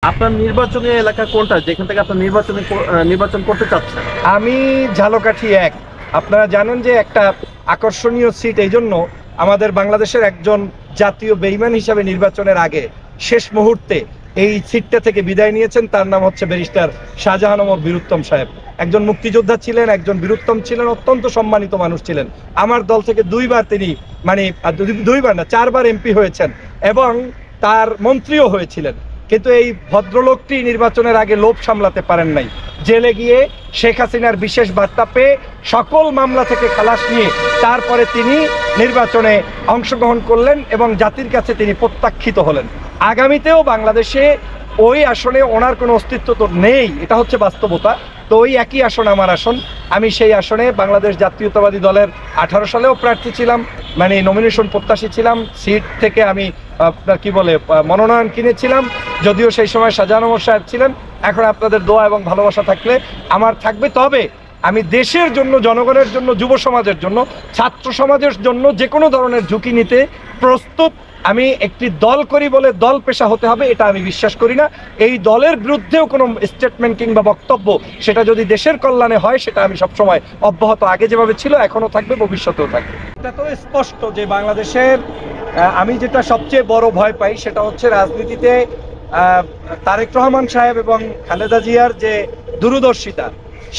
আপনার নির্বাচনী এলাকা কোনটা যেখান থেকে আপনার নির্বাচন করতে চাচ্ছেন? আমি ঝালকাঠি 1। আপনারা জানেন যে একটা আকর্ষণীয় সিট, এই জন্য আমাদের বাংলাদেশের একজন জাতীয় বেঈমান হিসাবে নির্বাচনের আগে শেষ মুহূর্তে এই সিটটা থেকে বিদায় নিয়েছেন। তার নাম হচ্ছে ব্যারিস্টার শাহজাহান ওমর বীরুত্তম সাহেব। একজন মুক্তিযোদ্ধা ছিলেন, একজন বীরুত্তম ছিলেন, অত্যন্ত সম্মানিত মানুষ ছিলেন। আমার দল থেকে 2বার তিনি, মানে 2বার না 4বার এমপি হয়েছেন এবং তার মন্ত্রীও হয়েছিলেন। কিন্তু এই ভদ্রলোকটি নির্বাচনের আগে লোভ সামলাতে পারেন নাই। জেলে গিয়ে শেখ হাসিনার বিশেষ বার্তা পেয়ে সকল মামলা থেকে খালাস নিয়ে তারপরে তিনি নির্বাচনে অংশগ্রহণ করলেন এবং জাতির কাছে তিনি প্রত্যাখ্যিত হলেন। আগামীতেও বাংলাদেশে ওই আসনে ওনার কোনো অস্তিত্ব তো নেই, এটা হচ্ছে বাস্তবতা। তো ওই একই আসন আমার আসন। আমি সেই আসনে বাংলাদেশ জাতীয়তাবাদী দলের 18 সালেও প্রার্থী ছিলাম, মানে নমিনেশন প্রত্যাশী ছিলাম। সিট থেকে আমি আপনার কি বলে মনোনয়ন কিনেছিলাম, যদিও সেই সময় শাহজাহান ওমর সাহেব ছিলেন। এখন আপনাদের দোয়া এবং ভালোবাসা থাকলে আমার থাকবে। তবে আমি দেশের জন্য, জনগণের জন্য, যুব সমাজের জন্য, ছাত্র সমাজের জন্য যে কোনো ধরনের ঝুঁকি নিতে প্রস্তুত। আমি একটি দল করি বলে দল পেশা হতে হবে এটা আমি বিশ্বাস করি না। এই দলের বিরুদ্ধেও কোনো স্টেটমেন্ট কিংবা বক্তব্য, সেটা যদি দেশের কল্যাণে হয়, সেটা আমি সবসময় অব্যাহত, আগে যেভাবে ছিল এখনও থাকবে, ভবিষ্যতেও থাকবে। এটা তো স্পষ্ট যে বাংলাদেশের আমি যেটা সবচেয়ে বড় ভয় পাই সেটা হচ্ছে রাজনীতিতে তারেক রহমান সাহেব এবং খালেদা জিয়ার যে দূরদর্শিতা,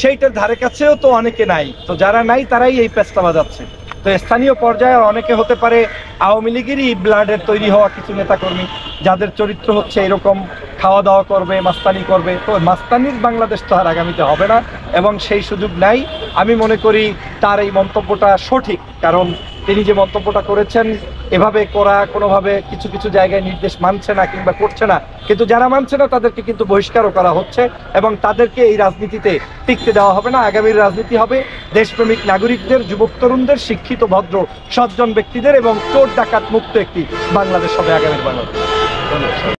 সেইটার ধারে কাছেও তো অনেকে নাই। তো যারা নাই তারাই এই পেস্তা বাজাচ্ছে। তো স্থানীয় পর্যায়ে অনেকে হতে পারে আওয়ামী লীগেরই ব্লাডের তৈরি হওয়া কিছু নেতাকর্মী, যাদের চরিত্র হচ্ছে এরকম, খাওয়া দাওয়া করবে, মাস্তানি করবে। তো মাস্তানির বাংলাদেশ তো আর আগামীতে হবে না এবং সেই সুযোগ নাই। আমি মনে করি তার এই মন্তব্যটা সঠিক, কারণ তিনি যে মন্তব্যটা করেছেন, এভাবে করা কোনোভাবে কিছু কিছু জায়গায় নির্দেশ মানছে না কিংবা করছে না, কিন্তু যারা মানছে না তাদেরকে কিন্তু বহিষ্কারও করা হচ্ছে এবং তাদেরকে এই রাজনীতিতে টিকতে দেওয়া হবে না। আগামীর রাজনীতি হবে দেশপ্রেমিক নাগরিকদের, যুবক তরুণদের, শিক্ষিত ভদ্র সজ্জন ব্যক্তিদের এবং চোর ডাকাত মুক্ত একটি বাংলাদেশ হবে আগামীর বাংলাদেশ। ধন্যবাদ।